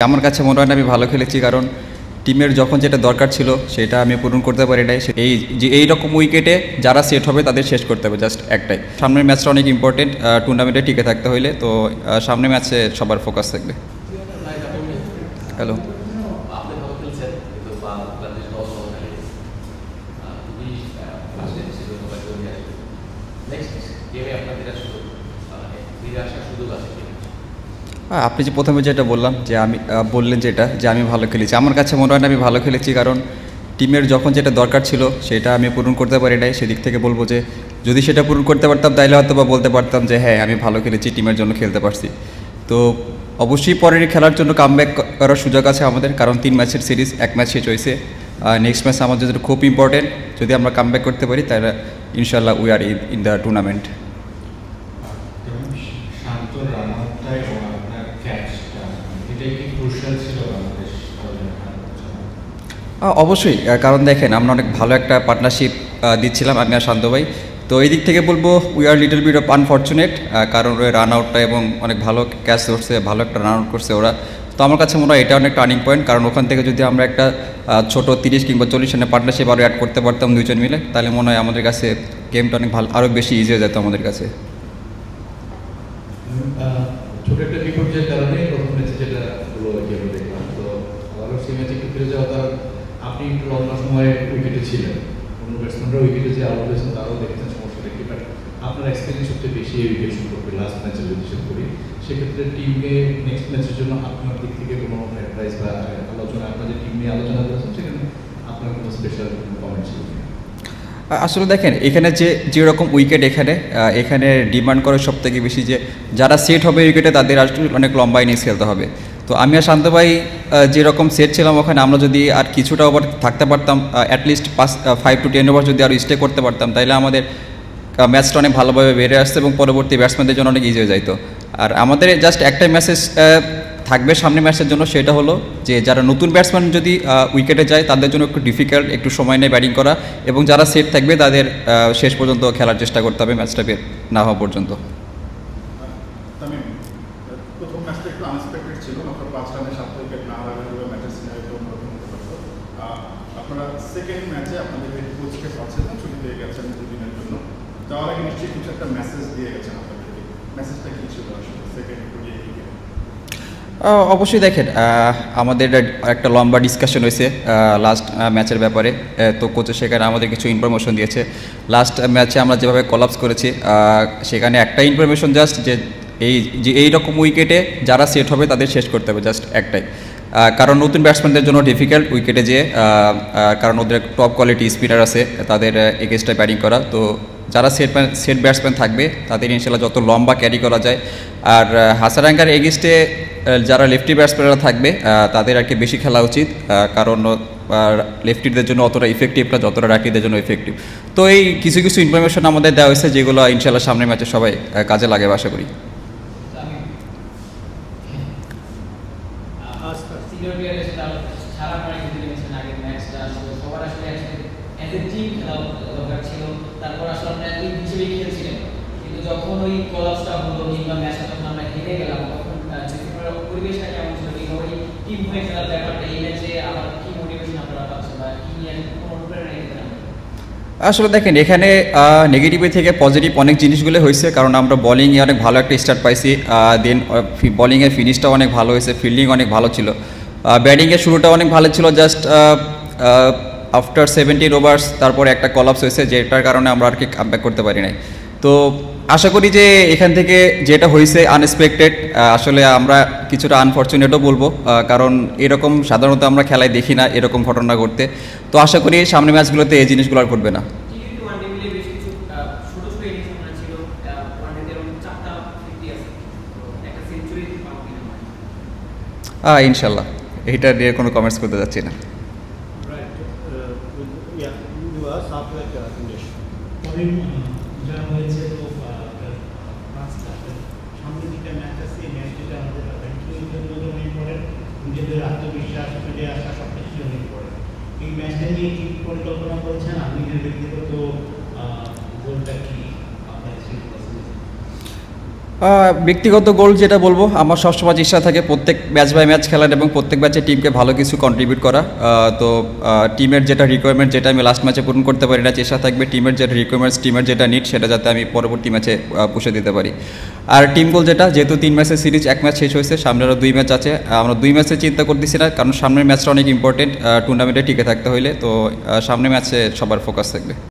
আমার কাছে মনে হয় না আমি ভালো খেলেছি, কারণ টিমের যখন যেটা দরকার ছিল সেটা আমি পূরণ করতে পারি নাই। এই রকম উইকেটে যারা সেট হবে তাদের শেষ করতে হবে, জাস্ট একটাই। সামনের ম্যাচটা অনেক ইম্পর্টেন্ট টুর্নামেন্টে টিকে থাকতে হইলে, তো সামনের ম্যাচে সবার ফোকাস থাকবে। হ্যালো, আপনি যে প্রথমে যেটা বললাম যে বললেন যে আমি ভালো খেলেছি, আমার কাছে মনে হয় না আমি ভালো খেলেছি, কারণ টিমের যখন যেটা দরকার ছিল সেটা আমি পূরণ করতে পারি নাই। সেদিক থেকে বলবো যে যদি সেটা পূরণ করতে পারতাম তাহলে হয়তো বা বলতে পারতাম যে হ্যাঁ আমি ভালো খেলেছি, টিমের জন্য খেলতে পারছি। তো অবশ্যই পরের খেলার জন্য কামব্যাক করার সুযোগ আছে আমাদের, কারণ 3 ম্যাচের সিরিজ, 1 ম্যাচ শেষ হয়েছে। নেক্সট ম্যাচ আমাদের জন্য খুব ইম্পর্টেন্ট। যদি আমরা কামব্যাক করতে পারি তাহলে ইনশাল্লাহ we are in the tournament. অবশ্যই, কারণ দেখেন আমরা অনেক ভালো একটা পার্টনারশিপ দিচ্ছিলাম আমি আর শান্ত ভাই। তো এই দিক থেকে বলবো we are little bit of unfortunate, কারণ ওই রান আউটটা এবং অনেক ভালো ক্যাচ ধরছে, ভালো একটা রান আউট করছে ওরা। তো আমার কাছে মনে হয় এটা অনেক টার্নিং পয়েন্ট, কারণ ওখান থেকে যদি আমরা একটা ছোটো 30 কিংবা 40 রানের পার্টনারশিপ আরও অ্যাড করতে পারতাম দুইজন মিলে, তাহলে মনে হয় আমাদের কাছে গেমটা অনেক ভালো, আরও বেশি ইজি হয়ে যেত আমাদের কাছে। ছোট একটা বিপর্যয়ের কারণে প্রথম ম্যাচে যেটা হলো দেখলাম, তো আবারও সেই ম্যাচে একটু ফিরে যাওয়া, তার আপনি একটু লম্বা সময় উইকেটে ছিলেন, অন্য ব্যাটসম্যানরা উইকেটে যে আউট হয়েছেন তারাও দেখতেন সমস্যা দেখতে, বাট আপনার এক্সপিরিয়েন্স সবচেয়ে বেশি এই উইকেট সম্পর্কে লাস্ট ম্যাচে যদি হিসেব করি, সেক্ষেত্রে টিমকে নেক্সট ম্যাচের জন্য আপনার দিক থেকে কোনো অ্যাডভাইস বা আলোচনা, আপনার যে টিম নিয়ে আলোচনা করেছেন সেখানে আপনার কোনো স্পেশাল কমেন্ট ছিল? আসলে দেখেন এখানে যেরকম উইকেট এখানে ডিমান্ড করে সব থেকে বেশি যে যারা সেট হবে উইকেটে তাদের আসলে অনেক লম্বা ইনিংস খেলতে হবে। তো আমি আর শান্ত ভাই যেরকম সেট ছিলাম ওখানে, আমরা যদি আর কিছুটা ওভার থাকতে পারতাম, অ্যাটলিস্ট 5 to 10 ওভার যদি আর স্টে করতে পারতাম, তাহলে আমাদের ম্যাচটা অনেক ভালোভাবে বেড়ে আসতো এবং পরবর্তী ব্যাটসম্যানদের জন্য অনেক ইজি হয়ে যাইতো। আর আমাদের জাস্ট একটাই মেসেজ থাকবে সামনে ম্যাচের জন্য, সেটা হলো যে যারা নতুন ব্যাটসম্যান যদি উইকেটে যায় তাদের জন্য একটু ডিফিকাল্ট, একটু সময় নেয় ব্যাটিং করা, এবং যারা সেট থাকবে তাদের শেষ পর্যন্ত খেলার চেষ্টা করতে হবে ম্যাচটা বের না হওয়া পর্যন্ত। প্রথম ম্যাচটা একটু আনএক্সপেক্টেড ছিল, মাত্র 5 রানে 7 উইকেট না হারালে ম্যাচের সিনারিও অন্যরকম হতে পারত। আপনারা সেকেন্ড ম্যাচে আপনাদের হেড কোচকে পাচ্ছেন না, ছুটি পেয়ে গেছেন দুদিনের জন্য, যাওয়ার আগে নিশ্চয়ই কিছু একটা মেসেজ দিয়ে গেছেন আপনাদেরকে। মেসেজটা কী ছিল আসলে সেকেন্ড একটু দিয়ে? অবশ্যই দেখেন আমাদের একটা লম্বা ডিসকাশন হয়েছে লাস্ট ম্যাচের ব্যাপারে। তো কোচ সেখানে আমাদের কিছু ইনফরমেশন দিয়েছে। লাস্ট ম্যাচে আমরা যেভাবে কলাপস করেছি সেখানে একটা ইনফরমেশন জাস্ট যে এই রকম উইকেটে যারা সেট হবে তাদের শেষ করতে হবে, জাস্ট একটাই। কারণ নতুন ব্যাটসম্যানদের জন্য ডিফিকাল্ট উইকেটে যেয়ে, কারণ ওদের টপ কোয়ালিটি স্পিনার আছে, তাদের এগেনস্টে ব্যাটিং করা। তো যারা সেট ব্যাটসম্যান থাকবে তাদের ইনশাল্লাহ যত লম্বা ক্যারি করা যায়। আর হাসারাঙ্গার এগেনস্টে যারা লেফটি ব্যাটসম্যানরা থাকবে তাদের আর কি বেশি খেলা উচিত, কারণ লেফটিদের জন্য অতটা ইফেক্টিভ না যতটা রাইটিদের জন্য ইফেক্টিভ। তো এই কিছু কিছু ইনফরমেশন আমাদের দেওয়া হয়েছে, যেগুলো ইনশাল্লাহ সামনের ম্যাচে সবাই কাজে লাগে আশা করি। যখন ওই কলাপসটা হলো কিংবা ম্যাচটা যখন আমরা হেরে গেলাম, তখন পরিবেশটা কেমন ছিল, কিংবা ওই টিম হয়ে খেলার ব্যাপারটা, এই ম্যাচে আবার কি মোটিভেশন আপনারা পাচ্ছেন বা কি নিয়ে কোনো অনুপ্রেরণা দিতেন? আসলে দেখেন এখানে নেগেটিভের থেকে পজিটিভ অনেক জিনিসগুলো হয়েছে, কারণ আমরা বলিংয়ে অনেক ভালো একটা স্টার্ট পাইছি, দেন বলিংয়ের ফিনিশটাও অনেক ভালো হয়েছে, ফিল্ডিং অনেক ভালো ছিল, ব্যাটিংয়ের শুরুটাও অনেক ভালো ছিল। জাস্ট আফটার 17 ওভার্স তারপরে একটা কলাপস হয়েছে, যেটার কারণে আমরা আর কি কামব্যাক করতে পারি নাই। তো আশা করি যে এখান থেকে যেটা হয়েছে আনএক্সপেক্টেড, আসলে আমরা কিছুটা আনফর্চুনেটও বলবো, কারণ এরকম সাধারণত আমরা খেলায় দেখি না এরকম ঘটনা ঘটতে। তো আশা করি সামনের ম্যাচগুলোতে এই জিনিসগুলো আর ঘটবে না। ইনশাল্লাহ এইটা নিয়ে কোনো কমেন্টস করতে যাচ্ছি না। আত্মবিশ্বাস ফিরে আসা সবকিছু অনেক পড়ে। এই ম্যাচটা নিয়ে কি পরিকল্পনা করেছেন? আপনি নিজের ব্যক্তিগত গোলটা কি আপনার? ব্যক্তিগত গোল যেটা বলবো, আমার সবসময় চেষ্টা থাকে প্রত্যেক ম্যাচ বাই ম্যাচ খেলার এবং প্রত্যেক ম্যাচে টিমকে ভালো কিছু কন্ট্রিবিউট করা। তো টিমের যেটা রিকোয়ারমেন্ট, যেটা আমি লাস্ট ম্যাচে পূরণ করতে পারি না, চেষ্টা থাকবে টিমের যেটা রিকোয়ারমেন্টস, টিমের যেটা নিড, সেটা যাতে আমি পরবর্তী ম্যাচে পুষে দিতে পারি। আর টিম গোল যেটা, যেহেতু 3 ম্যাচের সিরিজ, 1 ম্যাচ শেষ হয়েছে, সামনে আরও 2 ম্যাচ আছে, আমরা 2 ম্যাচে চিন্তা করতেছি না, কারণ সামনের ম্যাচটা অনেক ইম্পর্টেন্ট টুর্নামেন্টে টিকে থাকতে হইলে। তো সামনের ম্যাচে সবার ফোকাস থাকবে।